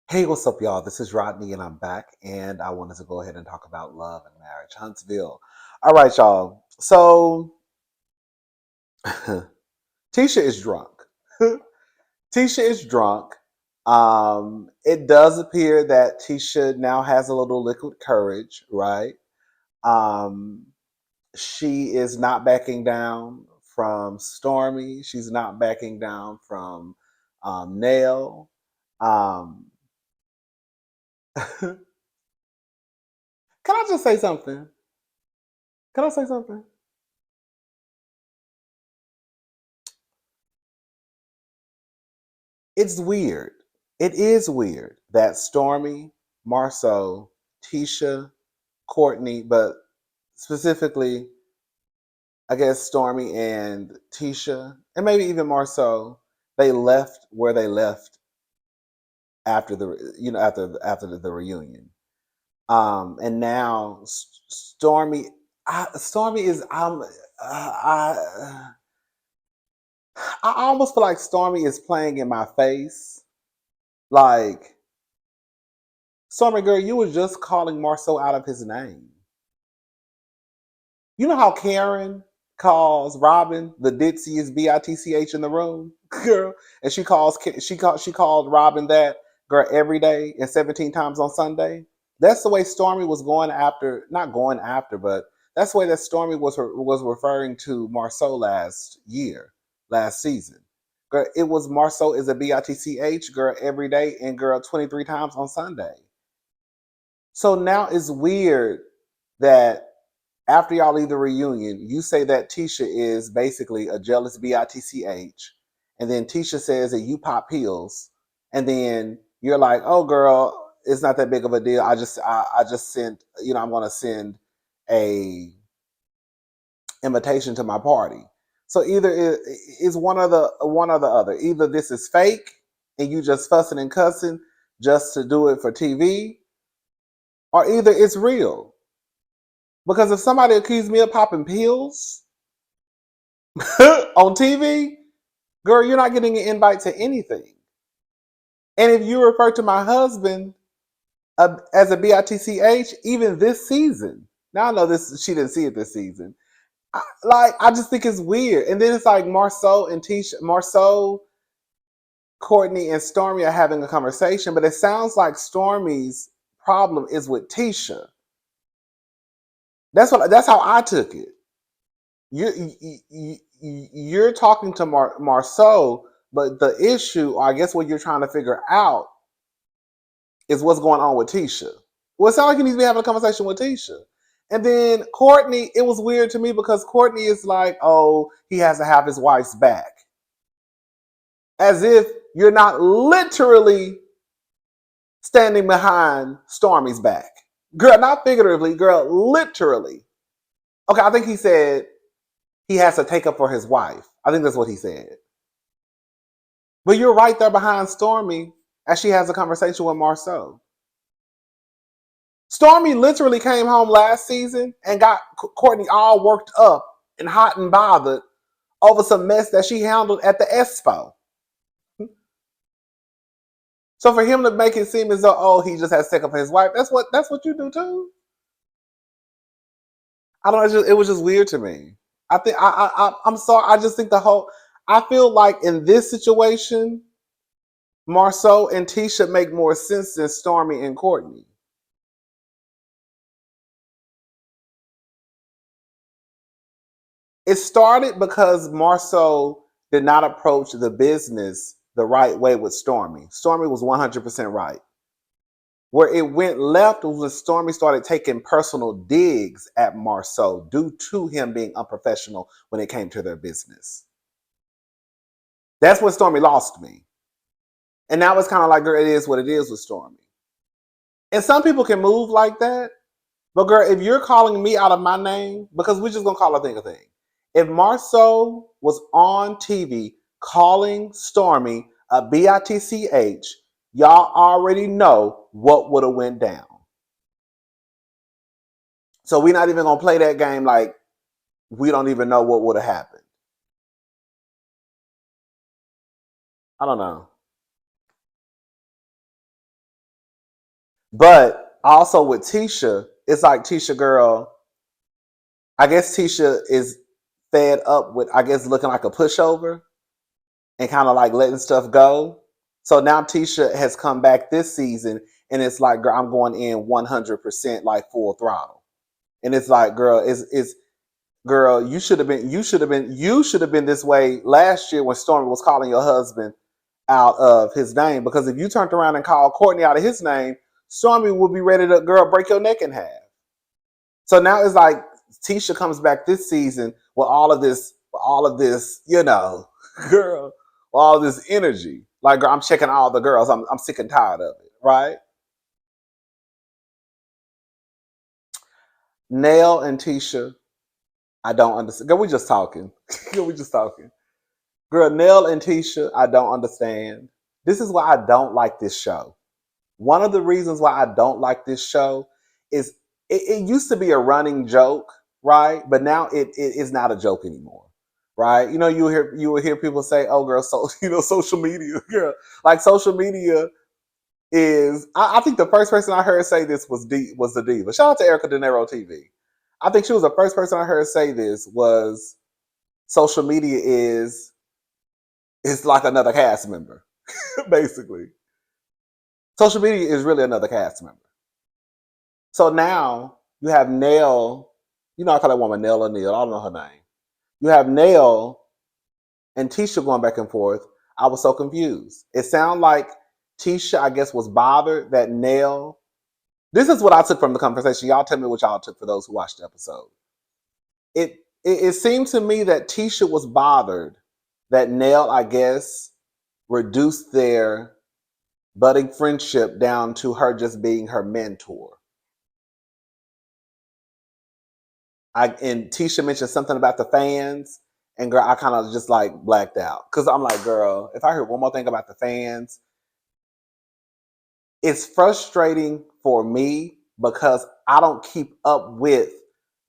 Hey, what's up, y'all? This is Rodney, and I'm back, and I wanted to go ahead and talk about love and marriage. Huntsville. All right, y'all. So, Tisha is drunk. Tisha is drunk. It does appear that Tisha now has a little liquid courage, right? Um, she is not backing down from Stormy. She's not backing down from Nell. Um, can I just say something? Can I say something? It's weird. It is weird that Stormy, Marceau, Tisha, Courtney, but specifically, I guess Stormy and Tisha, and maybe even Marceau, they left where they left after the reunion. And now Stormy is I almost feel like Stormy is playing in my face, like Stormy girl, you were just calling Marceau out of his name. You know how Karen calls Robin the ditziest bitch in the room, girl, and she called Robin that girl every day and 17 times on Sunday. That's the way Stormy was going after, not going after, but that's the way that Stormy was referring to Marceau last season. Girl, it was Marceau is a bitch girl every day and girl 23 times on Sunday. So now it's weird that after y'all leave the reunion, you say that Tisha is basically a jealous bitch, and then Tisha says that you pop pills, and then you're like, "Oh, girl, it's not that big of a deal. I just sent, I'm gonna send a invitation to my party." So either it's one or the other. Either this is fake and you just fussing and cussing just to do it for TV, or either it's real. Because if somebody accused me of popping pills on TV, girl, you're not getting an invite to anything. And if you refer to my husband as a bitch, even this season, now I know this she didn't see it this season. I just think it's weird. And then it's like Marceau, Courtney, and Stormy are having a conversation, but it sounds like Stormy's problem is with Tisha. That's how I took it. You're talking to Marceau, but the issue, or I guess what you're trying to figure out, is what's going on with Tisha. Well, it sounds like he needs to be having a conversation with Tisha. And then Courtney, it was weird to me because Courtney is like, oh, he has to have his wife's back. As if you're not literally standing behind Stormy's back. Girl, not figuratively, girl, literally. Okay, I think he said he has to take up for his wife. I think that's what he said. But you're right there behind Stormy as she has a conversation with Marceau. Stormy literally came home last season and got Courtney all worked up and hot and bothered over some mess that she handled at the Expo. So for him to make it seem as though, oh, he just has to take up his wife, that's what you do too. I don't know. It was just weird to me. I think I'm sorry. I just think I feel like in this situation, Marceau and Tisha make more sense than Stormy and Courtney. It started because Marceau did not approach the business the right way with Stormy. Stormy was 100% right. Where it went left was when Stormy started taking personal digs at Marceau due to him being unprofessional when it came to their business. That's when Stormy lost me. And now it's kind of like, girl, it is what it is with Stormy. And some people can move like that. But girl, if you're calling me out of my name, because we're just gonna call a thing a thing. If Marceau was on TV calling Stormy a bitch, y'all already know what would have went down. So we're not even gonna play that game like we don't even know what would have happened. I don't know. But also with Tisha, it's like Tisha girl, I guess Tisha is fed up with, I guess, looking like a pushover and kind of like letting stuff go. So now Tisha has come back this season and it's like, girl, I'm going in 100% like full throttle. And it's like, girl, is girl, you should have been this way last year when Stormy was calling your husband out of his name. Because if you turned around and called Courtney out of his name, Stormy would be ready to, girl, break your neck in half. So now it's like Tisha comes back this season with all of this, you know, girl, all this energy. Like, girl, I'm checking all the girls. I'm sick and tired of it, right? Nell and Tisha, I don't understand. Girl, we just talking. Girl, we just talking. Girl, Nell and Tisha, I don't understand. This is why I don't like this show. One of the reasons why I don't like this show is it used to be a running joke, right? But now it is not a joke anymore, right? You know, you will hear people say, "Oh, girl, so you know, social media, girl." Like social media is. I think the first person I heard say this was the diva. Shout out to Erica De Niro TV. I think she was the first person I heard say this was social media is like another cast member, basically. Social media is really another cast member. So now you have Nell, you know, I call that woman Nell or Neil, I don't know her name. You have Nell and Tisha going back and forth. I was so confused. It sounded like Tisha, I guess, was bothered that Nell. This is what I took from the conversation. Y'all tell me what y'all took for those who watched the episode. It seemed to me that Tisha was bothered that Nell, I guess, reduced their budding friendship down to her just being her mentor. And Tisha mentioned something about the fans, and girl, I kind of just like blacked out because I'm like, girl, if I heard one more thing about the fans, it's frustrating for me because I don't keep up with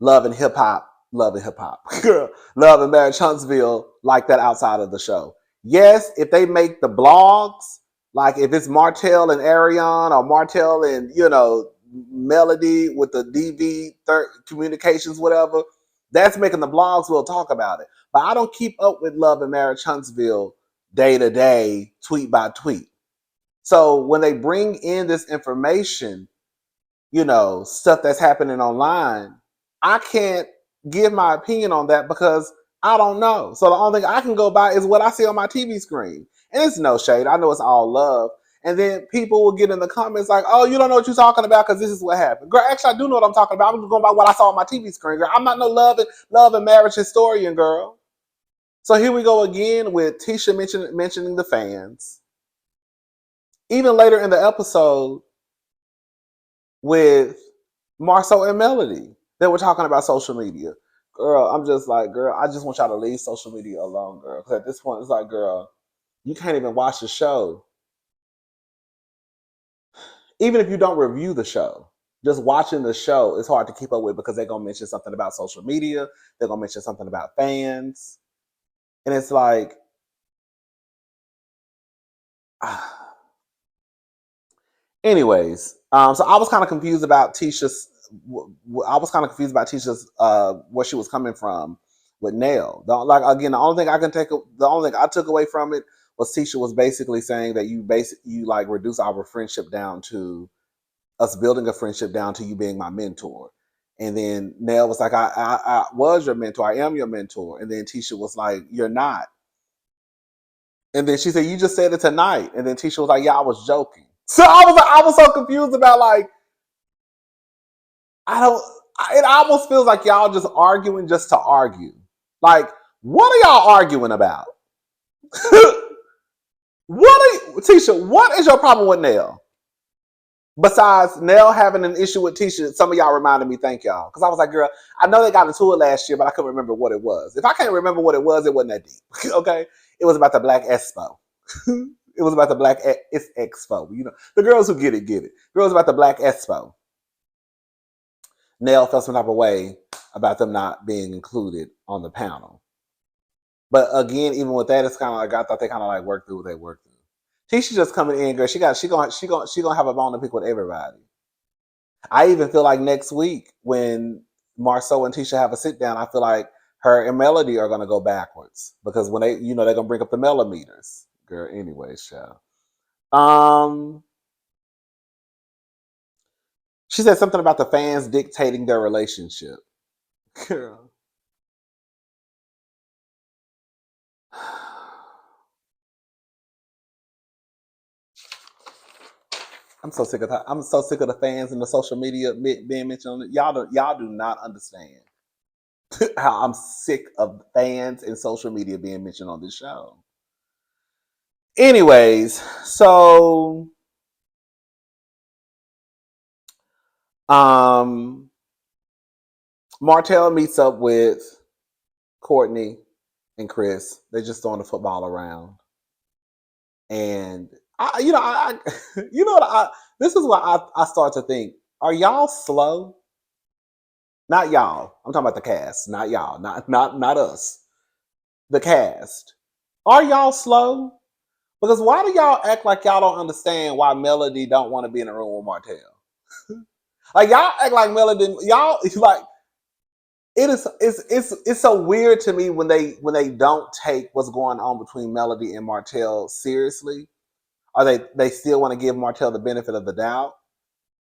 Love and Hip Hop, Love and Hip Hop, girl, Love and Marriage Huntsville like that outside of the show. Yes, if they make the blogs, like if it's Martel and Arion or Martel and Melody with the DV communications, whatever, that's making the blogs. We'll talk about it. But I don't keep up with Love and Marriage Huntsville day to day, tweet by tweet. So when they bring in this information, stuff that's happening online, I can't give my opinion on that because I don't know. So the only thing I can go by is what I see on my TV screen. And it's no shade. I know it's all love. And then people will get in the comments like, oh, you don't know what you're talking about because this is what happened. Girl, actually, I do know what I'm talking about. I'm just going by what I saw on my TV screen, girl. I'm not no love and marriage historian, girl. So here we go again with Tisha mentioning the fans. Even later in the episode with Marcel and Melody, they were talking about social media. Girl, I'm just like, girl, I just want y'all to leave social media alone, girl. Because at this point, it's like, girl, you can't even watch the show. Even if you don't review the show, just watching the show is hard to keep up with because they're going to mention something about social media. They're going to mention something about fans. And it's like, anyways, so I was kind of confused about Tisha's. I was kind of confused about Tisha's where she was coming from with Nell. The only thing I took away from it was Tisha was basically saying that you like reduce our friendship down to us building a friendship down to you being my mentor. And then Nell was like, I was your mentor. I am your mentor. And then Tisha was like, you're not. And then she said, you just said it tonight. And then Tisha was like, yeah, I was joking. So I was so confused about like, it almost feels like y'all just arguing just to argue. Like, what are y'all arguing about? Tisha, what is your problem with Nell? Besides Nell having an issue with Tisha, some of y'all reminded me, thank y'all. Because I was like, girl, I know they got into it last year, but I couldn't remember what it was. If I can't remember what it wasn't that deep. Okay? It was about the Black Expo. It was about the Black Expo. The girls who get it, get it. It was about the Black Expo. Nell felt some type of way about them not being included on the panel. But again, even with that, it's kind of like I thought they kind of like worked through what they worked through. Tisha just coming in, girl. She gonna have a bone to pick with everybody. I even feel like next week when Marceau and Tisha have a sit down, I feel like her and Melody are gonna go backwards because when they, they're gonna bring up the millimeters, girl. Anyway, child. Um, she said something about the fans dictating their relationship. Girl, I'm so sick of that. I'm so sick of the fans and the social media being mentioned on it. Y'all do not understand how I'm sick of fans and social media being mentioned on this show. Anyways, so um Martel meets up with Courtney and Chris. They're just throwing the football around. And you know what this is why I start to think, are y'all slow? Not y'all. I'm talking about the cast, not y'all, not us. The cast. Are y'all slow? Because why do y'all act like y'all don't understand why Melody don't want to be in a room with Martel? Like y'all act like Melody, y'all like it's so weird to me when they don't take what's going on between Melody and Martel seriously, or they still want to give Martel the benefit of the doubt.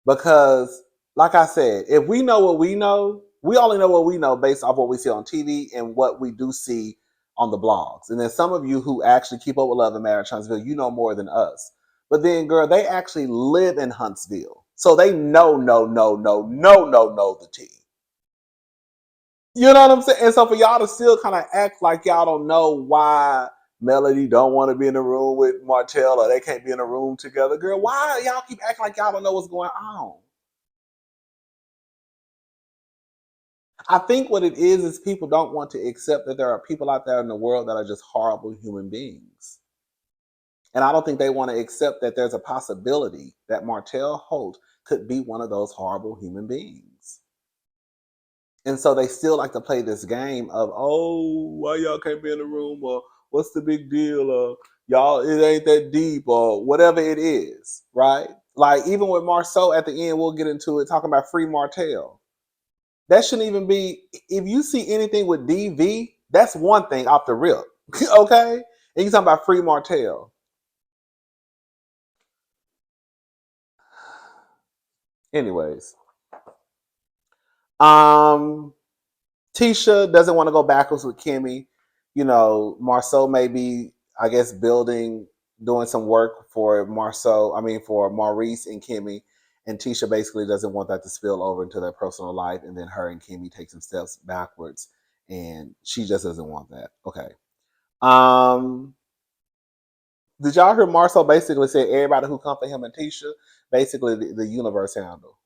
Because, like I said, if we know what we know, we only know what we know based off what we see on TV and what we do see on the blogs. And then some of you who actually keep up with Love and Marriage Huntsville, you know more than us. But then, girl, they actually live in Huntsville, so they know, no, the tea. You know what I'm saying? And so for y'all to still kind of act like y'all don't know why Melody don't want to be in the room with Martel or they can't be in a room together, girl, why y'all keep acting like y'all don't know what's going on? I think what it is people don't want to accept that there are people out there in the world that are just horrible human beings. And I don't think they want to accept that there's a possibility that Martel Holt could be one of those horrible human beings. And so they still like to play this game of, oh, why y'all can't be in the room, or what's the big deal, or y'all, it ain't that deep, or whatever it is, right? Like even with Marceau at the end, we'll get into it, talking about free Martel. That shouldn't even be, if you see anything with DV, that's one thing off the rip. Okay? And you talking about free Martel. Anyways. Tisha doesn't want to go backwards with Kimmy. Marceau may be, I guess, doing some work for for Maurice and Kimmy. And Tisha basically doesn't want that to spill over into their personal life. And then her and Kimmy take some steps backwards. And she just doesn't want that. Okay. Did y'all hear Marceau basically say everybody who come for him and Tisha, basically the universe handle?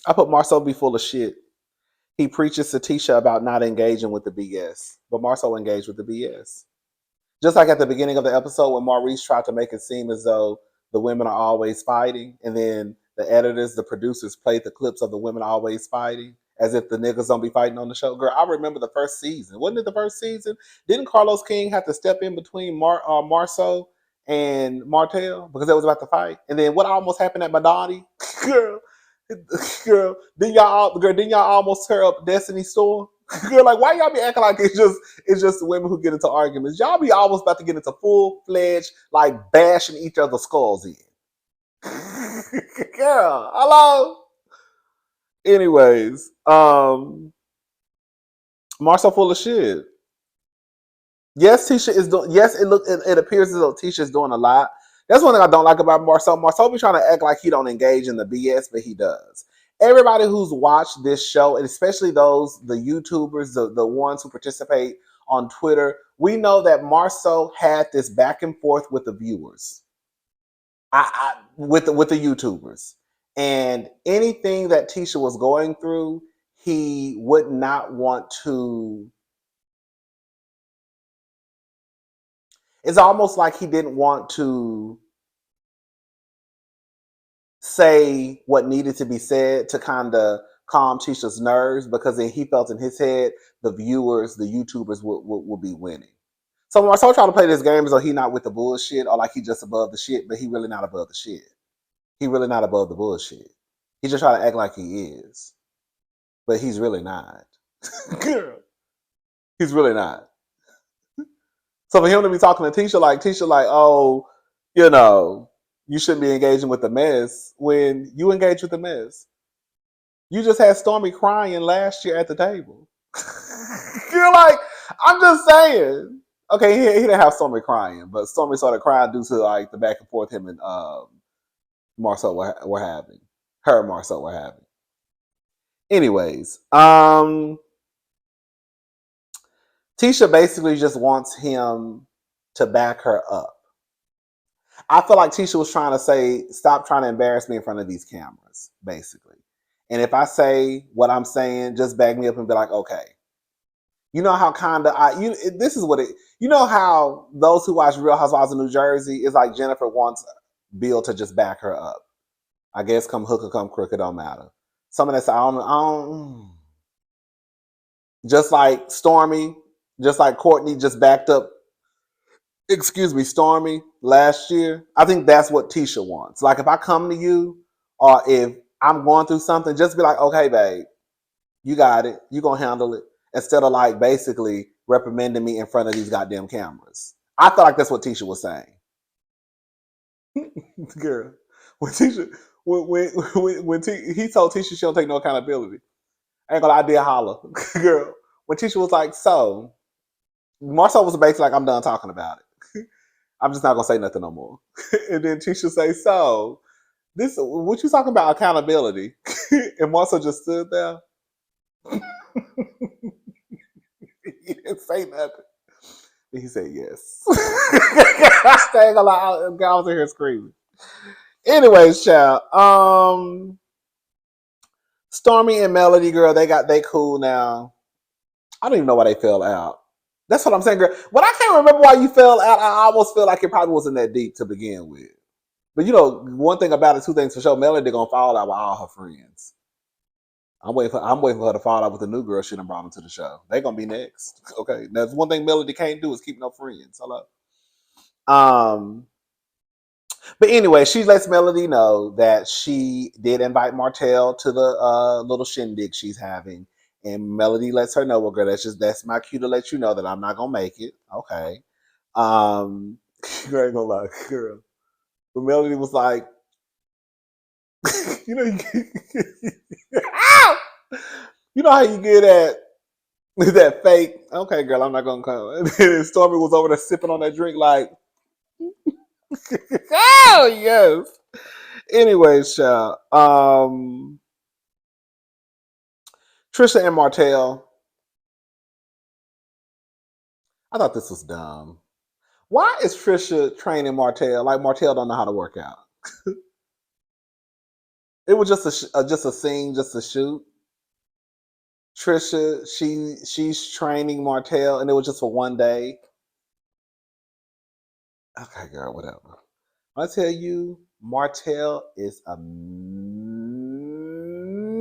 I put Marceau be full of shit. He preaches to Tisha about not engaging with the BS, but Marceau engaged with the BS. Just like at the beginning of the episode when Maurice tried to make it seem as though the women are always fighting, and then the editors, the producers played the clips of the women always fighting, as if the niggas don't be fighting on the show. Girl, I remember the first season. Wasn't it the first season? Didn't Carlos King have to step in between Marceau and Martel because they was about to fight? And then what almost happened at Madani? Girl, didn't y'all almost tear up Destiny's store? Girl, like why y'all be acting like it's just women who get into arguments? Y'all be almost about to get into full fledged like bashing each other's skulls in. Girl, hello. Anyways, Marceau full of shit. Yes, Tisha is doing. Yes, it appears as though Tisha is doing a lot. That's one thing I don't like about Marceau. Marceau be trying to act like he don't engage in the BS, but he does. Everybody who's watched this show, and especially the YouTubers, the ones who participate on Twitter, we know that Marceau had this back and forth with the viewers, with the YouTubers, and anything that Tisha was going through, he would not want to. It's almost like he didn't want to say what needed to be said to kind of calm Tisha's nerves, because then he felt in his head the viewers, the YouTubers would be winning. So Marcel trying to play this game as though he not with the bullshit or like he just above the shit, but he really not above the shit. He really not above the bullshit. He just trying to act like he is, but he's really not. Girl, he's really not. So for him to be talking to Tisha, oh, you shouldn't be engaging with the mess when you engage with the mess. You just had Stormy crying last year at the table. You're like, I'm just saying. Okay, he didn't have Stormy crying, but Stormy started crying due to like the back and forth him and Marcel were having. Her and Marcel were having. Anyways, Tisha basically just wants him to back her up. I feel like Tisha was trying to say, stop trying to embarrass me in front of these cameras, basically. And if I say what I'm saying, just back me up and be like, okay. You know how this is what it, you know how those who watch Real Housewives of New Jersey, is like Jennifer wants Bill to just back her up. I guess come hook or come crook, it don't matter. Some of that, I don't, just like Stormy, just like Courtney just backed up, Stormy last year. I think that's what Tisha wants. Like if I come to you or if I'm going through something, just be like, okay, babe, you got it. You gonna handle it. Instead of like basically reprimanding me in front of these goddamn cameras. I feel like that's what Tisha was saying. Girl, when Tisha, he told Tisha she don't take no accountability. I ain't gonna lie, I did holler. Girl, when Tisha was like, so, Marcel was basically like, I'm done talking about it. I'm just not gonna say nothing no more. And then Tisha say, so, what you talking about accountability? And Marcel just stood there. He didn't say nothing. He said yes. I ain't gonna lie, I was in here screaming. Anyways, child. Stormy and Melody, girl, they cool now. I don't even know why they fell out. That's what I'm saying, girl. When I can't remember why you fell out, I almost feel like it probably wasn't that deep to begin with. But one thing about it, two things for sure. Melody gonna fall out with all her friends. I'm waiting for her to fall out with the new girl she done brought into the show. They gonna be next. Okay. That's one thing Melody can't do is keep no friends. Hello. But anyway, she lets Melody know that she did invite Martel to the little shindig she's having. And Melody lets her know, well, girl, that's my cue to let you know that I'm not gonna make it. Okay. Girl, I ain't gonna lie, girl. But Melody was like, you know, you know how you get that fake. Okay, girl, I'm not gonna come. And then Stormy was over there sipping on that drink, like, oh yes. Anyways, child. Tisha and Martel. I thought this was dumb. Why is Tisha training Martel like Martel don't know how to work out? It was just a scene, just a shoot. Tisha, she's training Martel, and it was just for one day. Okay, girl, whatever. I tell you, Martel is a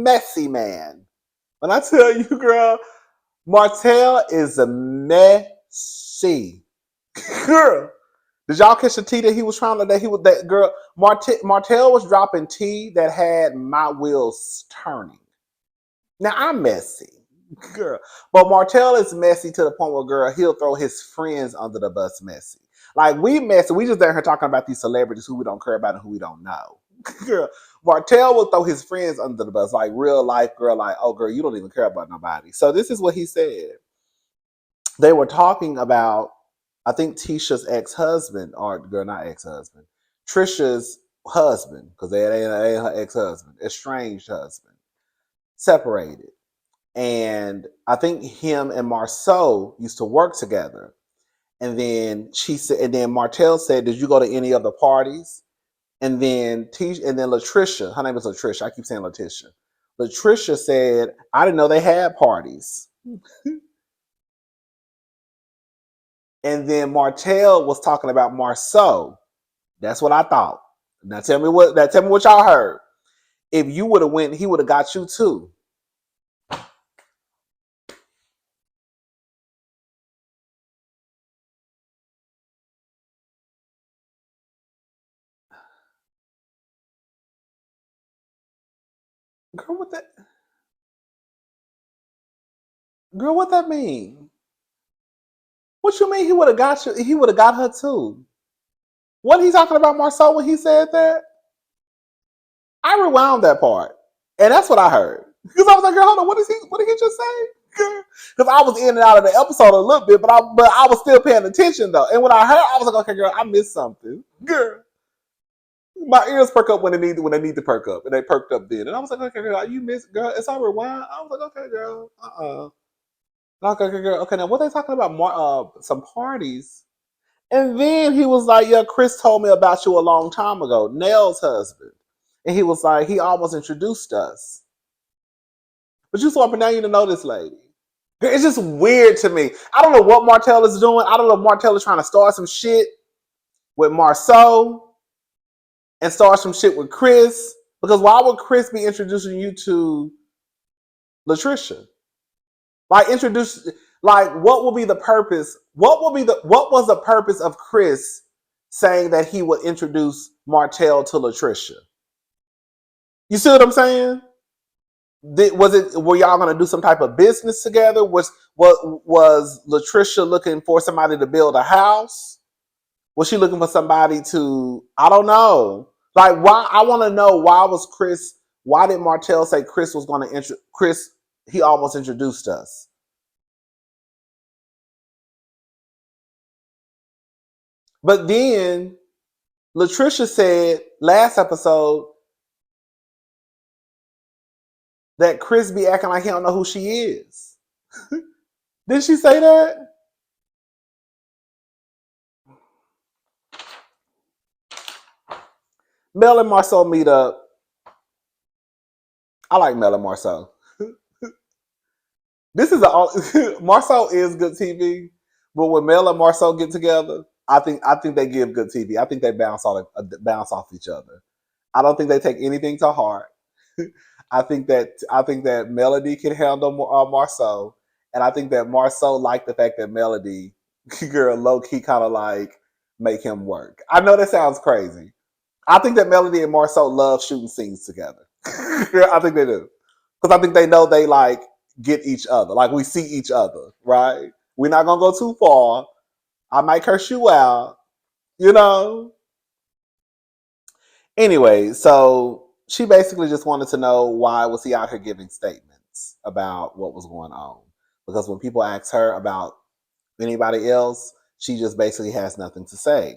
messy man. When I tell you, girl, Martel is a messy girl. Did y'all catch the tea that he was trying to that girl Martel was dropping tea that had my wheels turning. Now I'm messy, girl, but Martel is messy to the point where, girl, he'll throw his friends under the bus. Messy, like we messy. We just there here talking about these celebrities who we don't care about and who we don't know. Girl, Martel will throw his friends under the bus, like real life, girl. Like, oh, girl, you don't even care about nobody. So this is what he said. They were talking about, I think, Tisha's ex-husband, or girl, not ex-husband, Trisha's husband, because they ain't her ex-husband, estranged husband, separated. And I think him and Marceau used to work together. And then she said, and then Martel said, "Did you go to any other parties?" And then Latricia, her name is Latricia. I keep saying Letitia. Latricia said, "I didn't know they had parties." And then Martel was talking about Marceau. That's what I thought. Now tell me what y'all heard. If you would have went, he would have got you too. Girl, what that? Girl, what that mean? What you mean he would have got you? He would have got her too. What he talking about Marceau when he said that? I rewound that part, and that's what I heard. Because I was like, girl, hold on, what is he? What did he just say? Because I was in and out of the episode a little bit, but I was still paying attention though. And when I heard, I was like, okay, girl, I missed something, girl. My ears perk up when they need to perk up, and they perked up then. And I was like, okay, girl, you missed, girl. It's all rewind. I was like, okay, girl, okay, girl. Okay, now what they talking about? More some parties. And then he was like, yeah, Chris told me about you a long time ago, Nell's husband. And he was like, he almost introduced us. But you swapping now you to know this lady. It's just weird to me. I don't know what Martel is doing. I don't know if Martel is trying to start some shit with Marceau and start some shit with Chris. Because why would Chris be introducing you to Latricia? Like introduce, like what will be the purpose? What was the purpose of Chris saying that he would introduce Martel to Latricia? You see what I'm saying? Were y'all gonna do some type of business together? Was Latricia looking for somebody to build a house? Was she looking for somebody to, I don't know. Like why, I want to know why did Martel say Chris was gonna Chris, he almost introduced us. But then Latricia said last episode that Chris be acting like he don't know who she is. Did she say that? Mel and Marceau meet up. I like Mel and Marceau. This is Marceau is good TV, but when Mel and Marceau get together, I think they give good TV. I think they bounce off each other. I don't think they take anything to heart. I think that Melody can handle Marceau, and I think that Marceau liked the fact that Melody, girl, low key kind of like make him work. I know that sounds crazy. I think that Melody and Marceau love shooting scenes together. I think they do because I think they know they like get each other. Like we see each other, right? We're not gonna go too far. I might curse you out, you know. Anyway, so she basically just wanted to know why was he out here giving statements about what was going on. Because when people ask her about anybody else, she just basically has nothing to say.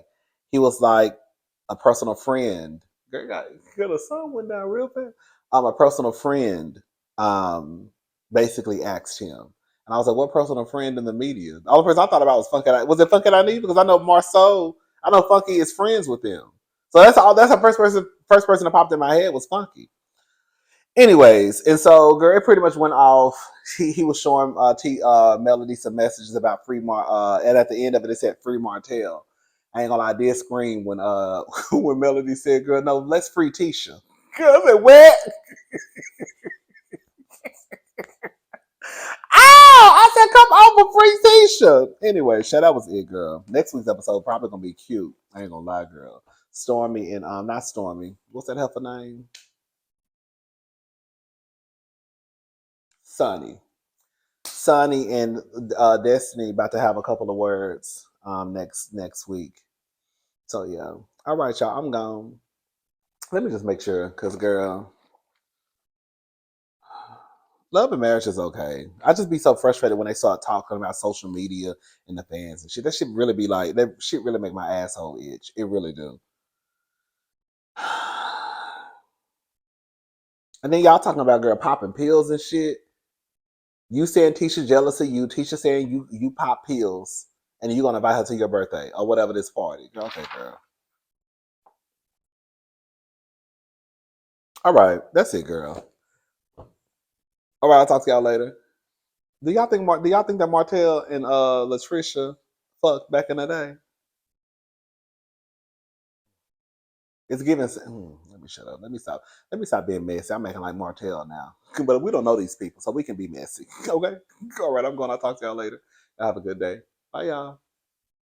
He was like a personal friend. Girl, the sun went down real fast. A personal friend basically asked him. And I was like, what personal friend in the media? The only person I thought about was Funky. Was it Funky I Need? Because I know Marceau, I know Funky is friends with them. So that's the first person that popped in my head was Funky. Anyways, and so girl, it pretty much went off. He was showing Melody some messages about and at the end of it, it said free Martel. I ain't gonna lie, I did scream when when Melody said, "Girl, no, let's free Tisha." Girl, I said, "What?" Oh, I said, "Come over, free Tisha." Anyway, that was it, girl. Next week's episode probably gonna be cute. I ain't gonna lie, girl. Stormy and not Stormy. What's that heifer name? Sunny. Sunny and Destiny about to have a couple of words next week. So yeah. All right, y'all. I'm gone. Let me just make sure, cause girl, love and marriage is okay. I just be so frustrated when they start talking about social media and the fans and shit. That shit really be like that shit really make my asshole itch. It really do. And then y'all talking about girl popping pills and shit. You saying Tisha jealous of you. Tisha saying you pop pills and you gonna invite her to your birthday or whatever this party. Okay, girl. All right, that's it, girl. All right, I'll talk to y'all later. Do y'all think that Martel and Latricia fucked back in the day? It's giving. Let me shut up. Let me stop. Let me stop being messy. I'm making like Martel now, but we don't know these people, so we can be messy. Okay. All right. I'm going. I'll talk to y'all later. Y'all have a good day. Bye, y'all.